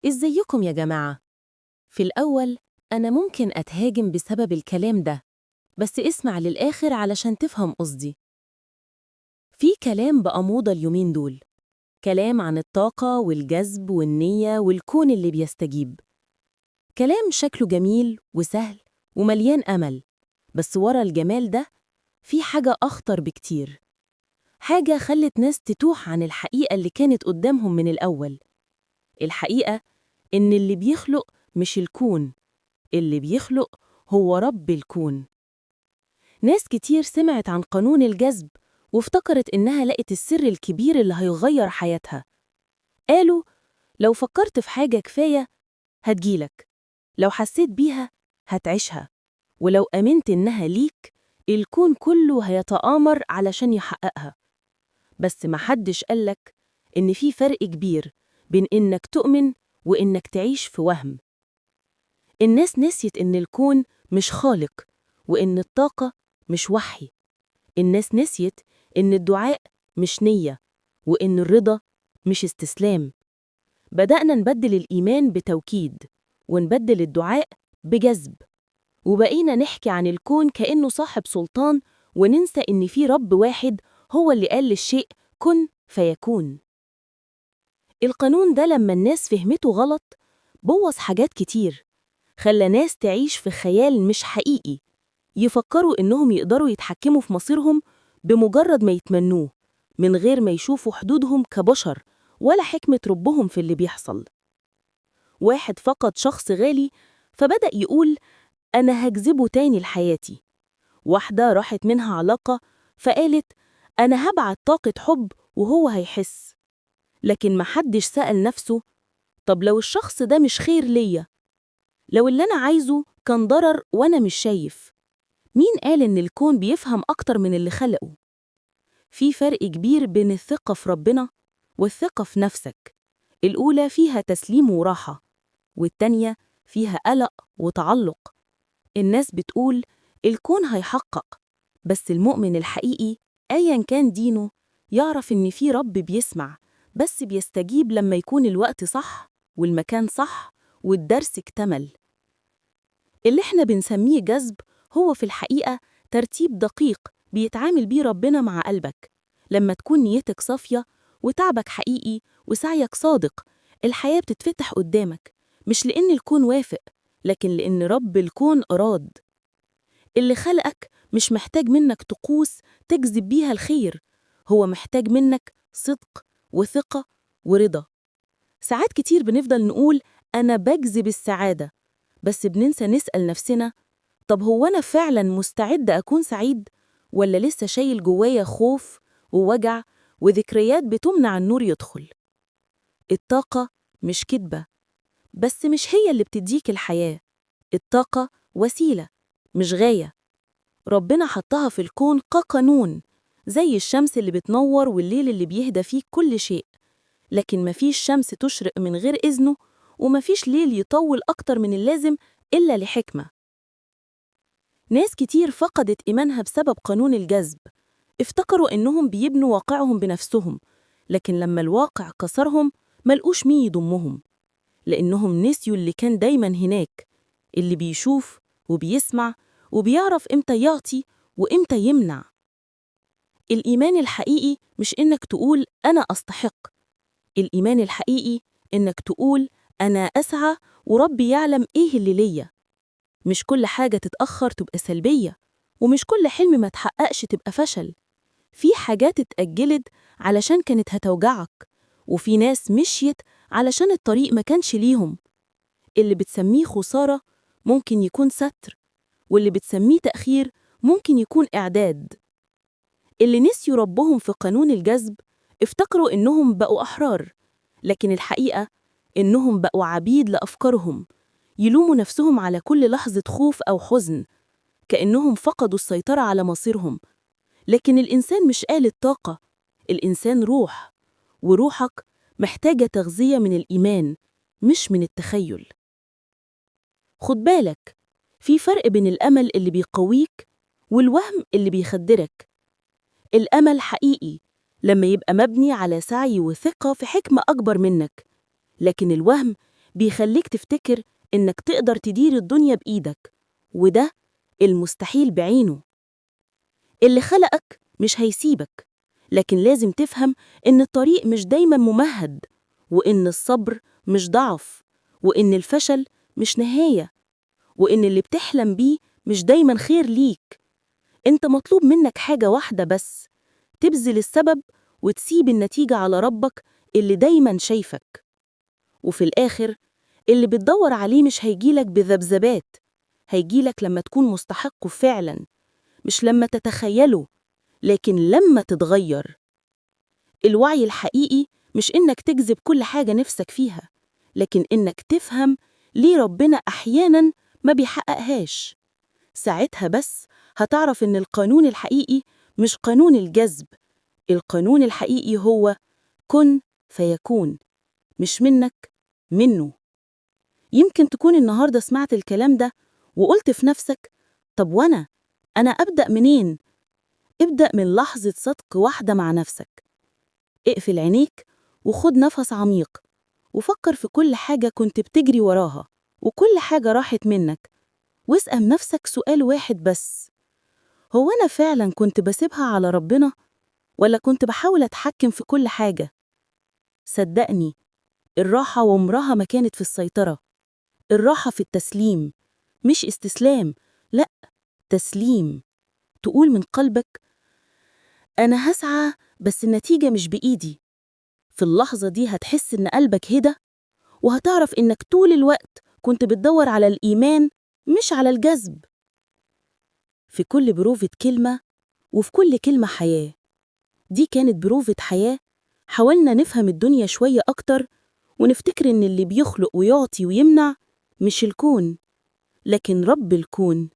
إزيكم يا جماعة؟ في الأول أنا ممكن أتهاجم بسبب الكلام ده، بس اسمع للآخر علشان تفهم قصدي. في كلام بقى موضة اليومين دول، كلام عن الطاقة والجذب والنية والكون اللي بيستجيب. كلام شكله جميل وسهل ومليان أمل، بس ورا الجمال ده في حاجة أخطر بكتير، حاجة خلت ناس تتوه عن الحقيقة اللي كانت قدامهم من الأول. الحقيقة إن اللي بيخلق مش الكون، اللي بيخلق هو رب الكون. ناس كتير سمعت عن قانون الجذب وافتكرت إنها لقت السر الكبير اللي هيغير حياتها. قالوا لو فكرت في حاجة كفاية هتجيلك، لو حسيت بيها هتعيشها، ولو أمنت إنها ليك الكون كله هيتآمر علشان يحققها. بس محدش قالك إن في فرق كبير بين إنك تؤمن وإنك تعيش في وهم. الناس نسيت إن الكون مش خالق، وإن الطاقة مش وحي. الناس نسيت إن الدعاء مش نية، وإن الرضا مش استسلام. بدأنا نبدل الإيمان بتوكيد، ونبدل الدعاء بجذب، وبقينا نحكي عن الكون كأنه صاحب سلطان، وننسى إن في رب واحد هو اللي قال للشيء كن فيكون. القانون ده لما الناس فهمته غلط بوظ حاجات كتير، خلى ناس تعيش في خيال مش حقيقي، يفكروا إنهم يقدروا يتحكموا في مصيرهم بمجرد ما يتمنوه، من غير ما يشوفوا حدودهم كبشر ولا حكمة ربهم في اللي بيحصل. واحد فقد شخص غالي فبدأ يقول أنا هجذبه تاني لحياتي. واحدة راحت منها علاقة فقالت أنا هبعت طاقة حب وهو هيحس. لكن محدش سأل نفسه طب لو الشخص ده مش خير ليا، لو اللي أنا عايزه كان ضرر وأنا مش شايف، مين قال إن الكون بيفهم أكتر من اللي خلقه؟ في فرق كبير بين الثقة في ربنا والثقة في نفسك. الأولى فيها تسليم وراحة، والتانية فيها قلق وتعلق. الناس بتقول الكون هيحقق، بس المؤمن الحقيقي أياً كان دينه يعرف إن في رب بيسمع، بس بيستجيب لما يكون الوقت صح والمكان صح والدرس اكتمل. اللي احنا بنسميه جذب هو في الحقيقة ترتيب دقيق بيتعامل بيه ربنا مع قلبك. لما تكون نيتك صافية وتعبك حقيقي وسعيك صادق، الحياة بتتفتح قدامك، مش لأن الكون وافق، لكن لأن رب الكون أراد. اللي خلقك مش محتاج منك طقوس تجذب بيها الخير، هو محتاج منك صدق وثقة ورضا. ساعات كتير بنفضل نقول أنا بجذب السعادة، بس بننسى نسأل نفسنا طب هو أنا فعلاً مستعد أكون سعيد؟ ولا لسه شايل جوايا خوف ووجع وذكريات بتمنع النور يدخل؟ الطاقة مش كدبة، بس مش هي اللي بتديك الحياة. الطاقة وسيلة مش غاية، ربنا حطها في الكون كقانون، زي الشمس اللي بتنور والليل اللي بيهدى فيه كل شيء. لكن مفيش شمس تشرق من غير إذنه، ومفيش ليل يطول أكتر من اللازم إلا لحكمة. ناس كتير فقدت إيمانها بسبب قانون الجذب، افتكروا إنهم بيبنوا واقعهم بنفسهم، لكن لما الواقع كسرهم ملقوش مين يضمهم، لأنهم نسيوا اللي كان دايما هناك، اللي بيشوف وبيسمع وبيعرف إمتى يعطي وإمتى يمنع. الإيمان الحقيقي مش إنك تقول أنا أستحق، الإيمان الحقيقي إنك تقول أنا أسعى وربي يعلم إيه اللي ليا. مش كل حاجة تتأخر تبقى سلبية، ومش كل حلم ما تحققش تبقى فشل. في حاجات اتأجلت علشان كانت هتوجعك، وفي ناس مشيت علشان الطريق ما كانش ليهم. اللي بتسميه خسارة ممكن يكون ستر، واللي بتسميه تأخير ممكن يكون إعداد. اللي نسيوا ربهم في قانون الجذب افتكروا إنهم بقوا أحرار، لكن الحقيقة إنهم بقوا عبيد لأفكارهم، يلوموا نفسهم على كل لحظة خوف أو حزن، كأنهم فقدوا السيطرة على مصيرهم. لكن الإنسان مش آلة طاقة، الإنسان روح، وروحك محتاجة تغذية من الإيمان مش من التخيل. خد بالك، في فرق بين الأمل اللي بيقويك والوهم اللي بيخدرك. الأمل حقيقي لما يبقى مبني على سعي وثقة في حكمة أكبر منك، لكن الوهم بيخليك تفتكر إنك تقدر تدير الدنيا بإيدك، وده المستحيل بعينه. اللي خلقك مش هيسيبك، لكن لازم تفهم إن الطريق مش دايما ممهد، وإن الصبر مش ضعف، وإن الفشل مش نهاية، وإن اللي بتحلم بيه مش دايما خير ليك. أنت مطلوب منك حاجة واحدة بس، تبذل السبب وتسيب النتيجة على ربك اللي دايما شايفك. وفي الآخر اللي بتدور عليه مش هيجيلك بذبذبات، هيجيلك لما تكون مستحقه فعلا، مش لما تتخيله، لكن لما تتغير. الوعي الحقيقي مش إنك تجذب كل حاجة نفسك فيها، لكن إنك تفهم ليه ربنا أحياناً ما بيحققهاش. ساعتها بس هتعرف إن القانون الحقيقي مش قانون الجذب، القانون الحقيقي هو كن فيكون، مش منك، منه. يمكن تكون النهاردة سمعت الكلام ده وقلت في نفسك: طب أنا أبدأ منين؟ ابدأ من لحظة صدق واحدة مع نفسك. اقفل عينيك وخد نفس عميق، وفكر في كل حاجة كنت بتجري وراها وكل حاجة راحت منك، واسأل نفسك سؤال واحد بس: هو أنا فعلا كنت بسيبها على ربنا، ولا كنت بحاول أتحكم في كل حاجة؟ صدقني، الراحة عمرها ما كانت في السيطرة، الراحة في التسليم، مش استسلام، لأ، تسليم. تقول من قلبك: أنا هسعى بس النتيجة مش بإيدي. في اللحظة دي هتحس إن قلبك هدى، وهتعرف إنك طول الوقت كنت بتدور على الإيمان مش على الجذب. في كل بروفة كلمة، وفي كل كلمة حياة. دي كانت بروفة حياة، حاولنا نفهم الدنيا شوية أكتر، ونفتكر إن اللي بيخلق ويعطي ويمنع مش الكون، لكن رب الكون.